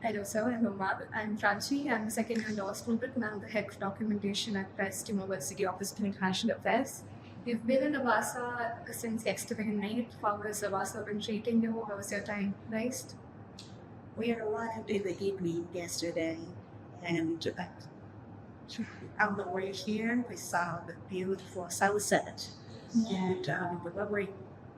Hello, sir. I'm Umar. I'm Franchi. I'm a second-year law student and I'm the head of documentation at Christ University Office of International Affairs. We've been in Lavasa since yesterday night. How has Lavasa been treating you? How was your time, Christ? We had arrived in the evening yesterday, and on the way here, we saw the beautiful sunset. And when we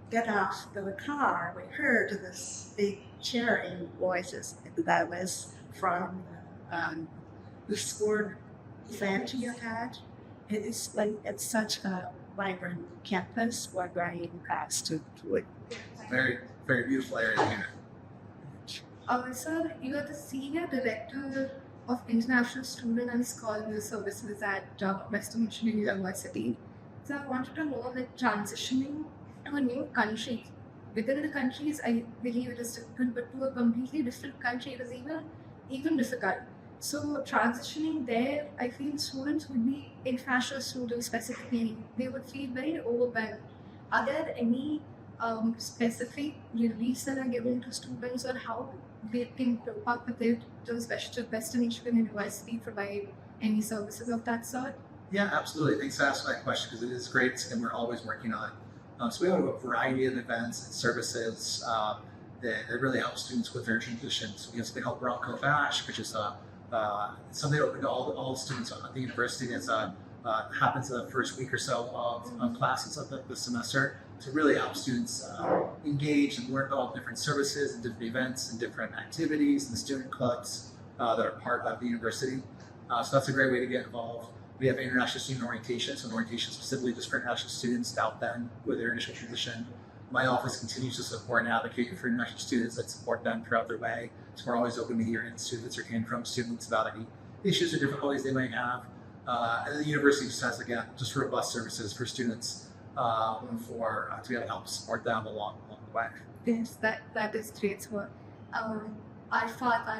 got off the car, we heard this big cheering voices that was from the school event you had. It's such a vibrant campus. We're very impressed to it. Very, very beautiful area here. Sir, you are the Senior Director of International Student and Scholarly Services at Western Michigan University. So I wanted to know that transitioning to a new country, within the countries, I believe it is difficult, but to a completely different country, it is even difficult. So transitioning there, I feel students would be, international students specifically, they would feel very overwhelmed. Are there any specific reliefs that are given to students on how they can cope up with it? Does Western Michigan University provide any services of that sort? Yeah, absolutely. Thanks for asking that question because it is great and we're always working on. So we have a variety of events and services that really help students with their transitions. We have something called Bronco Bash, which is something open to all students at the university. It's happens the first week or so of classes of the semester to really help students engage and learn all different services and different events and different activities and student clubs that are part of the university. So that's a great way to get involved. We have international student orientation, so an orientation specifically just for international students to help them with their initial transition. My office continues to support and advocate for international students that support them throughout their way. So we're always open to hearing students or hearing from students about any issues or difficulties they might have. And then the university just has, again, just robust services for students to be able to help support them along the way. Yes, that is great. So, our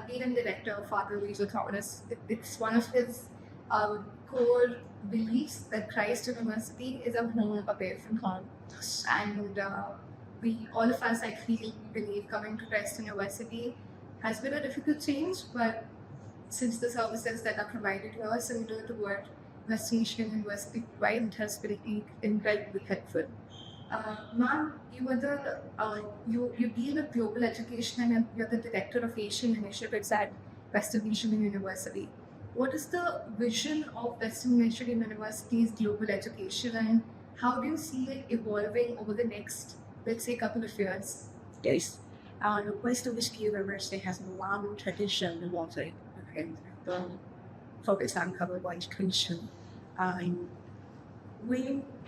leading director, Father Luis Thomas, it's one of his core beliefs that Christ University is a home away from home. Yes. And all of us, I feel, believe coming to Christ University has been a difficult change, but since the services that are provided here, similar to what Western Michigan University provides, it has been incredibly helpful. Ma'am, you deal with global education and you're the director of Asian initiatives at Western Michigan University. What is the vision of Western Michigan University's global education and how do you see it evolving over the next, let's say, couple of years? Yes. Western Michigan University has a long tradition in water and focus on global education.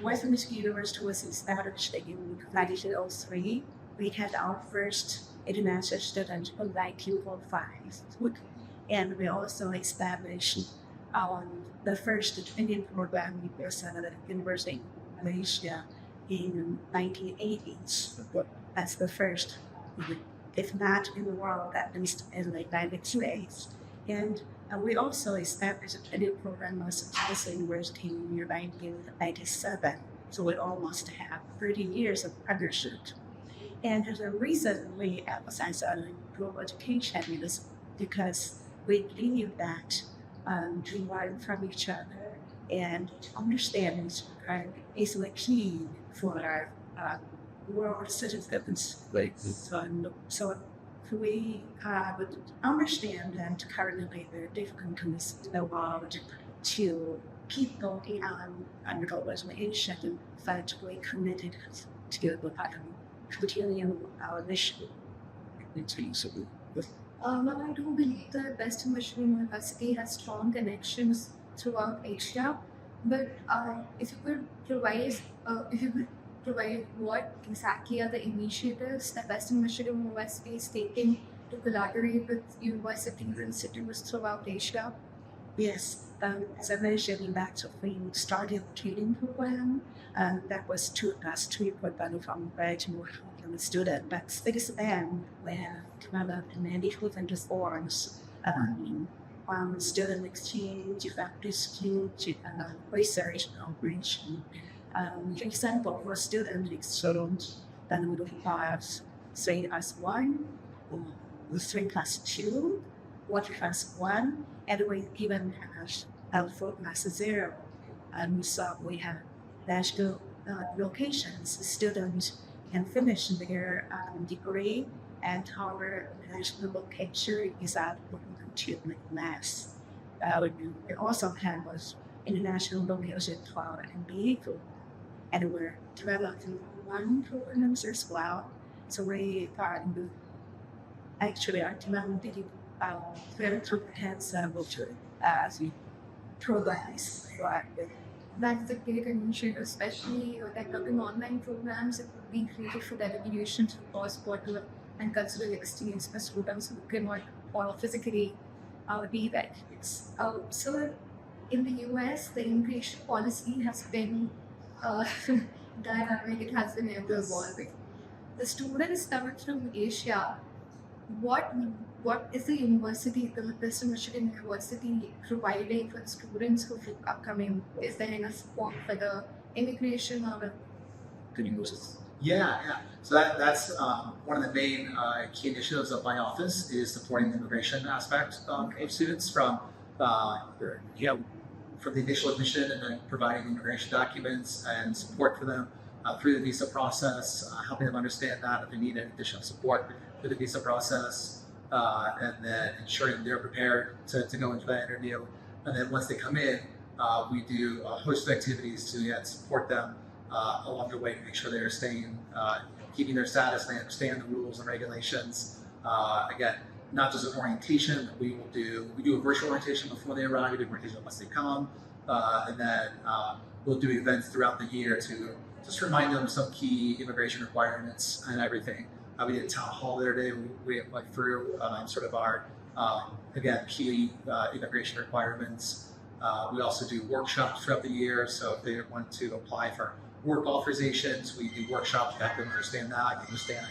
Western Michigan University was established in 1903. We had our first international student in 1945. And we also established the first training program in the University of Malaysia in 1980s. That's the first, if not in the world, at least in the United States. And we also established a training program at Christ University in 1997. So we almost have 30 years of partnership. And the reason we emphasize on global education is because we believe that we learn from each other and understand each other is the key for our world citizens. So we would understand that currently there are difficulties in the world to keep going on global education, but we committed to continue our mission. I do believe that Western Michigan University has strong connections throughout Asia, but if you could provide what exactly are the initiatives that Western Michigan University is taking to collaborate with universities and institutes throughout Asia? Yes, as I mentioned, we started a training program that was to us to important from graduate student. But since then, we have developed many different forms from student exchange, faculty exchange, research outreach. For example, for student exchange, then we have 3+1, 3+2, water class 1, and we even have for class 0. And so we have national locations. Students can finish their degree at our national location without going to class. We also have international location for MBA, and we're developing one programs as well. So we are actually are developing very comprehensive programs. That's a great initiative, especially developing online programs. It would be created for the evaluation to cross-border and cultural exchange for students who cannot or physically be there. So in the US, the immigration policy has been dynamic. It has been ever evolving. The students coming from Asia, what is the university, the Western Michigan University, providing for the students who are coming? Is there any support for the immigration or the university? Yeah. So that's one of the main key initiatives of my office is supporting the immigration aspect of students from from the initial admission and then providing immigration documents and support for them through the visa process, helping them understand that if they need any additional support through the visa process, and then ensuring they're prepared to go into that interview. And then once they come in, we do a host of activities to support them along the way to make sure they're staying, keeping their status, they understand the rules and regulations. Again, not just an orientation, we do a virtual orientation before they arrive, we do orientation once they come, and then we'll do events throughout the year to just remind them of some key immigration requirements and everything. We did a town hall the other day. We went through sort of our, again, key immigration requirements. We also do workshops throughout the year. So if they want to apply for work authorizations, we do workshops to help them understand that, understand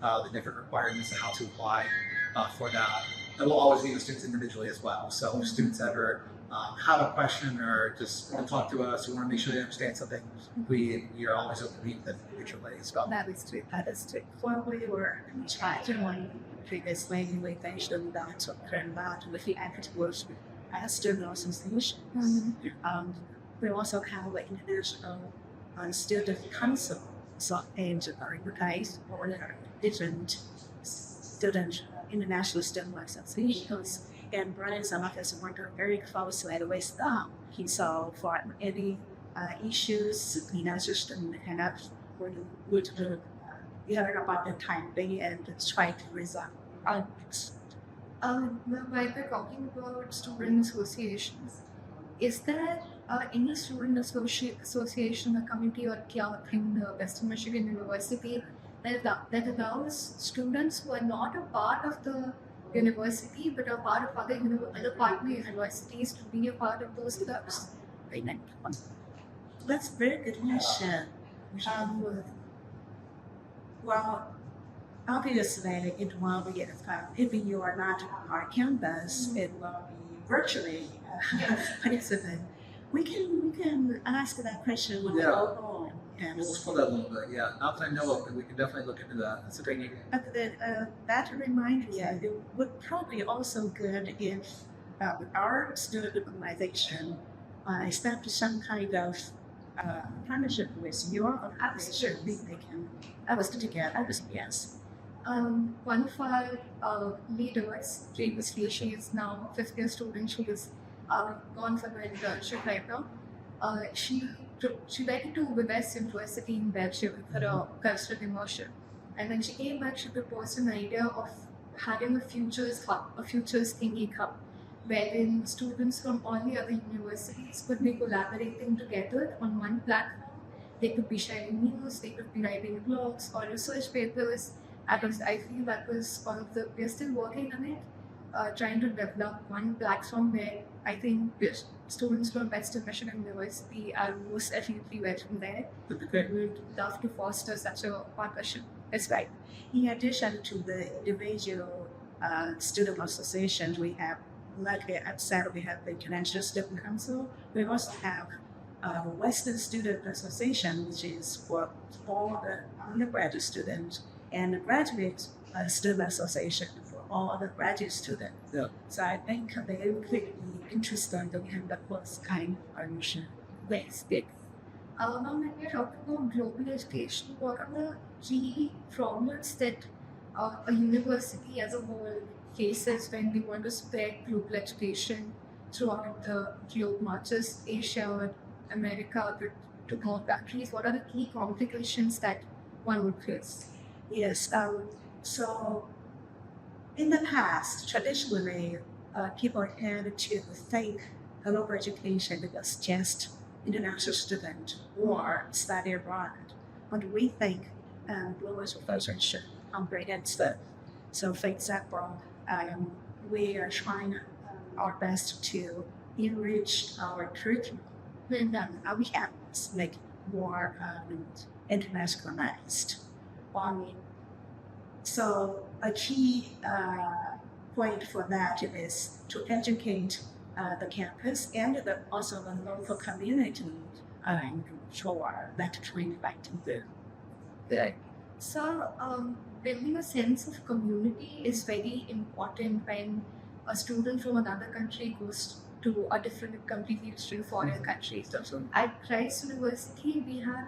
the different requirements and how to apply for that. And we'll always meet with students individually as well. So if students ever have a question or just want to talk to us, we want to make sure they understand something, we are always open to meet them individually as well. That is true. When we were trying previously, we mentioned that talking about with the active student association. We also have the international student council, and organized for different student international student associations. And Brian's office worked very closely with them. So for any issues, system and would hear about the time being and try to resolve. While we're talking about student associations, is there any student association, a committee or club in the Western Michigan University that allows students who are not a part of the university but are part of other partner universities to be a part of those clubs? That's a very good question. Well, obviously, it will be if you are not on our campus, it will be virtually participant. We can ask that question with the local. We'll explore that a little bit. Yeah, not that I know of, but we can definitely look into that. That's a great idea. But that reminds me, it would probably also good if our student organization establish some kind of partnership with your organization. They can put together. Yes. One of our leaders, previously, she is now a fifth-year student. She is gone for her internship right now. She went to the West University in Belgium for a cultural immersion. And when she came back, she proposed an idea of having a futures hub, a futures thinking hub, wherein students from all the other universities could be collaborating together on one platform. They could be sharing news, they could be writing blogs or research papers. I feel that was one of the, we're still working on it, trying to develop one platform where I think students from Western Michigan University are most definitely welcome there. We would love to foster such a partnership. That's right. In addition to the individual student associations, we have, like I said, we have the International Student Council. We also have Western Student Association, which is for all the undergraduate students, and the Graduate Student Association for all other graduate students. Yeah. So I think they could be interested in the first kind of admission. Yes, yes. Now, when we're talking about global education, what are the key problems that a university as a whole faces when we want to spread global education throughout the globe, not just Asia or America, but to more countries? What are the key complications that one would face? Yes. So in the past, traditionally, people tend to think global education was just international student or study abroad. But we think global education should comprehensive. So, for example, we are trying our best to enrich our curriculum and our campus make more internationalized. So a key point for that is to educate the campus and also the local community for that kind of activity. Right. So, building a sense of community is very important when a student from another country goes to a different, completely different foreign country. Absolutely. At Christ University, we have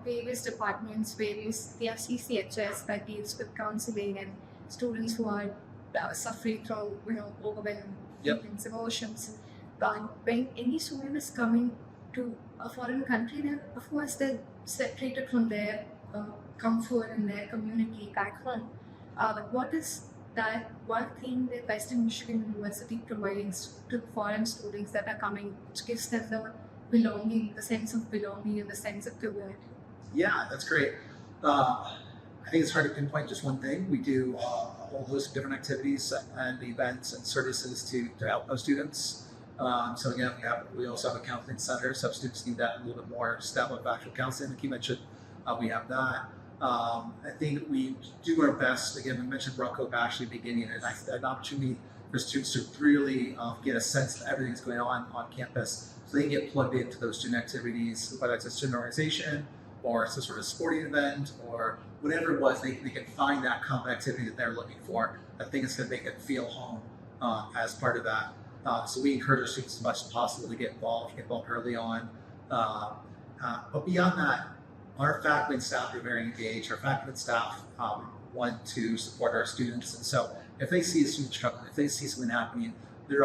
various departments, we have CCHS that deals with counseling and students who are suffering from, overwhelming Yep. feelings, emotions. But when any student is coming to a foreign country, then of course they're separated from their comfort and their community back home. But what is that one thing that Western Michigan University provides to foreign students that are coming, which gives them the belonging, the sense of belonging and the sense of community? Yeah, that's great. I think it's hard to pinpoint just one thing. We do a whole host of different activities and events and services to help those students. So again, we also have a counseling center. Some students need that a little bit more step of actual counseling. Like you mentioned, we have that. I think we do our best. Again, we mentioned Bronco Bash at the beginning, and an opportunity for students to really get a sense of everything that's going on campus, so they can get plugged into those student activities, whether it's a student organization or it's a sort of sporting event or whatever it was. They can find that common activity that they're looking for. I think it's going to make it feel home as part of that. So we encourage our students as much as possible to get involved early on. But beyond that, our faculty and staff are very engaged. Our faculty and staff want to support our students, and so if they see a student struggling, if they see something happening, they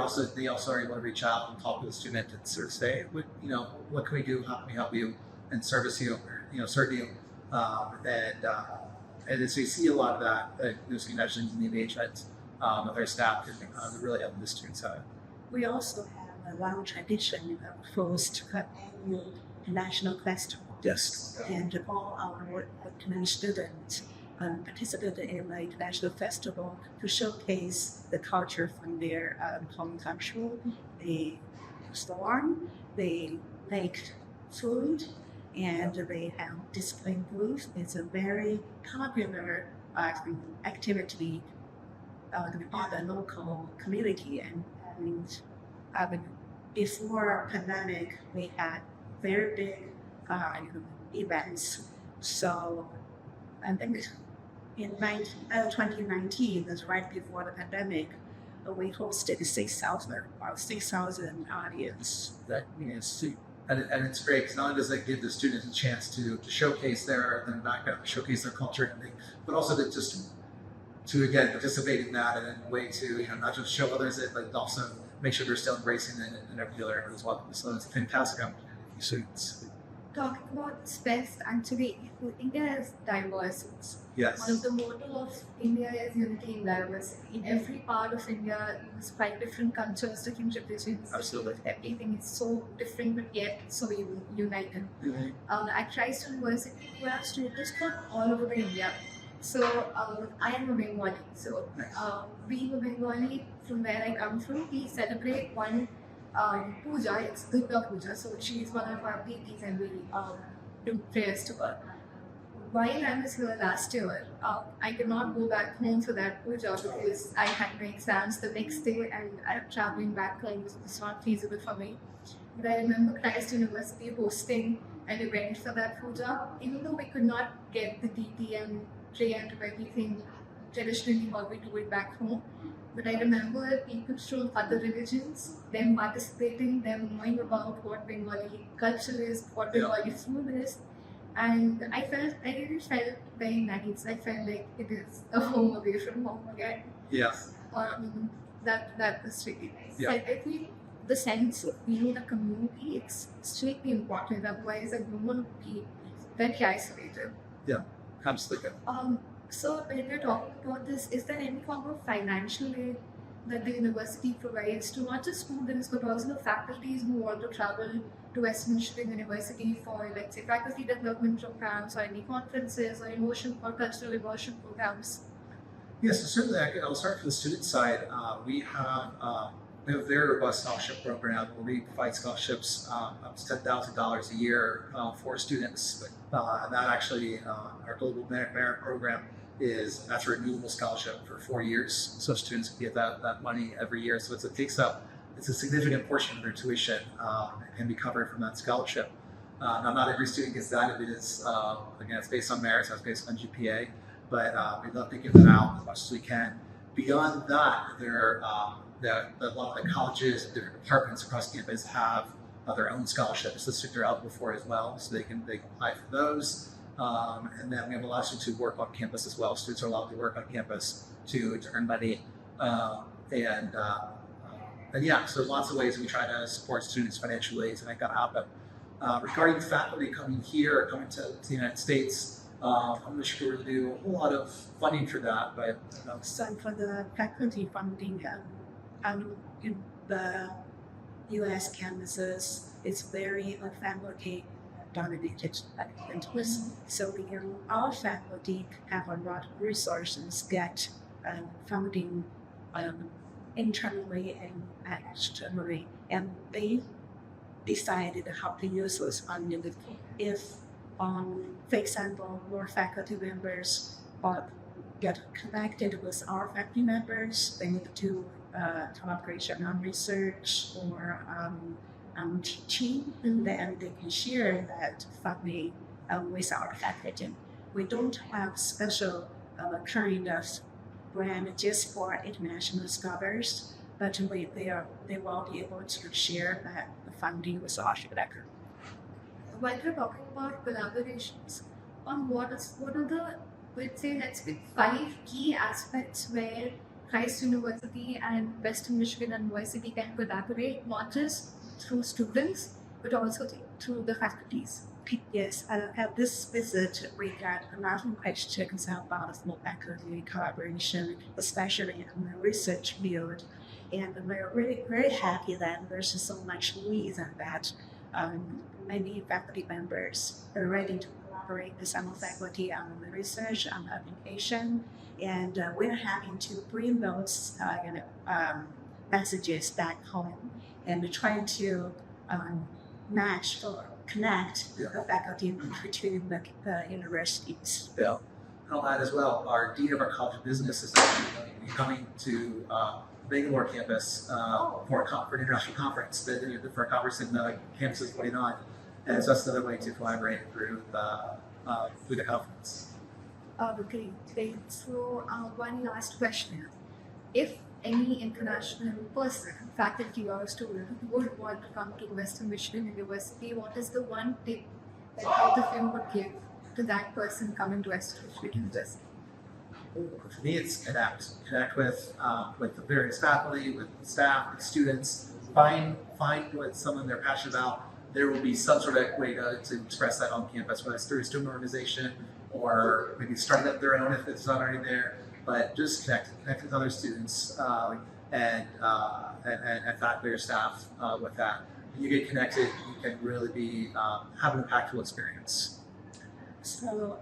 also are able to reach out and talk to the student and sort of say, what can we do? How can we help you and service you, or serve you? And so you see a lot of that, those connections and the engagement of our staff to really help the students out. We also have a long tradition of host annual national festival. Yes. And all our working students participated in the international festival to showcase the culture from their home country. They perform, they make food, and they have display booths. It's a very popular activity by the local community. And before pandemic, we had very big events. So I think in 2019, that's right before the pandemic, we hosted 6,000 audience. That and it's great because not only does that give the students a chance to showcase their background, showcase their culture and everything, but also to again participate in that and in a way to not just show others it, but also make sure they're still embracing it in every other area as well. So it's a fantastic opportunity for students. Talking about space, actually, India is diverse. Yes. One of the motto of India is unity in diversity. In every part of India, you find different cultures, different religions. Absolutely. Everything is so different, but yet so united. Mm-hmm. At Christ University, we have students from all over the India. So I am a Bengali. So being a Bengali, from where I come from, we celebrate one puja. It's Durga Puja. So she is one of our deities, and we do prayers to her. While I was here last year, I could not go back home for that puja because I had my exams the next day and I'm traveling back home, so it's not feasible for me. But I remember Christ University hosting an event for that puja. Even though we could not get the deity and pray and do everything traditionally how we do it back home. But I remember people from other religions, them participating, them knowing about what Bengali culture is, what Bengali food is. And I really felt very nice. I felt like it is a home away from home again. Yes. That was really nice. Yeah. I think the sense of being in a community, it's extremely important. Otherwise, everyone would be very isolated. Yeah, absolutely. So when we're talking about this, is there any form of financial aid that the university provides to not just students but also the faculties who want to travel to Western Michigan University for, let's say, faculty development programs or any conferences or immersion or cultural immersion programs? Yes, so certainly. I'll start from the student side. We have a very robust scholarship program where we provide scholarships up to $10,000 a year for students. And that actually, our global merit program that's a renewable scholarship for 4 years. So students can get that money every year. So it's a significant portion of their tuition can be covered from that scholarship. Now, not every student gets that. It is, again, it's based on merit, so it's based on GPA. But we'd love to give that out as much as we can. Beyond that, a lot of the colleges and different departments across campus have their own scholarships listed they're eligible for as well, so they can apply for those. And then we have a lot of students who work on campus as well. Students are allowed to work on campus to earn money. And yeah, so there's lots of ways we try to support students financially to make that happen. Regarding faculty coming here, coming to the United States, I'm not sure we do a whole lot of funding for that, but So for the faculty funding, in the U.S. campuses, it's very faculty dominated. So our faculty have a lot of resources get funding internally and externally, and they decided how to use those funding. If, for example, more faculty members get connected with our faculty members, they need to collaboration on research or teaching, then they can share that funding with our faculty. We don't have special kind of grant just for international scholars, but they will be able to share that funding with our faculty. While we're talking about collaborations, what are the, let's pick 5 key aspects where Christ University and Western Michigan University can collaborate, not just through students, but also through the faculties? Yes, at this visit, we got a lot of questions about faculty collaboration, especially in the research field. And we're really very happy that there's so much need that many faculty members are ready to collaborate with some faculty on the research, on the application. And we're having to bring those messages back home and trying to match or connect the faculty between the universities. Yeah. I'll add as well, our Dean of our College of Business is actually coming to Bangalore campus for an international conference, for a conference in the campus is going on. And so that's another way to collaborate through the conference. Great. So one last question. If any international person, faculty or student would want to come to Western Michigan University, what is the one tip that both of you would give to that person coming to Western Michigan University? For me, it's connect with the various faculty, with staff, with students. Find what someone they're passionate about. There will be some sort of way to express that on campus, whether it's through a student organization or maybe starting up their own if it's not already there. But just connect with other students and faculty or staff with that. When you get connected, you can really have an impactful experience. So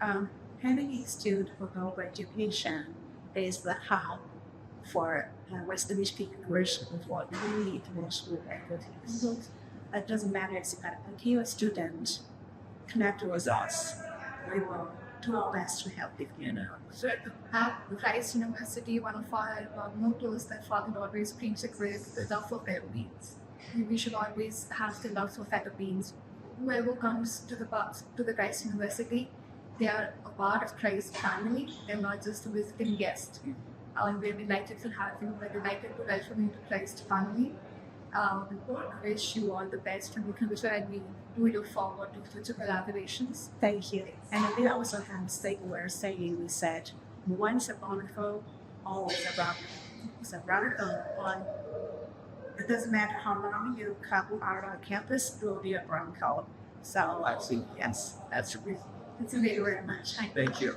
having a student for global education is the hub for Western Michigan University for many international faculties. It doesn't matter if you're a student, connect with us. We will do our best to help you. At Christ University, one of our mottos that Father always preaches with the love for fellow beings. We should always have the love for fellow beings. Whoever comes to the Christ University they are a part of Christ's family. They're not just a visiting guest. We're delighted to have you. We're delighted to welcome you to Christ family. We wish you all the best from the future, and we look forward to future collaborations. Thank you. And we also have statement saying we said, once a bountiful, always a round. It's a radical one. It doesn't matter how long you come out on campus, it will be a brown color. So, Absolutely. yes, That's Thank you very much. Thank you.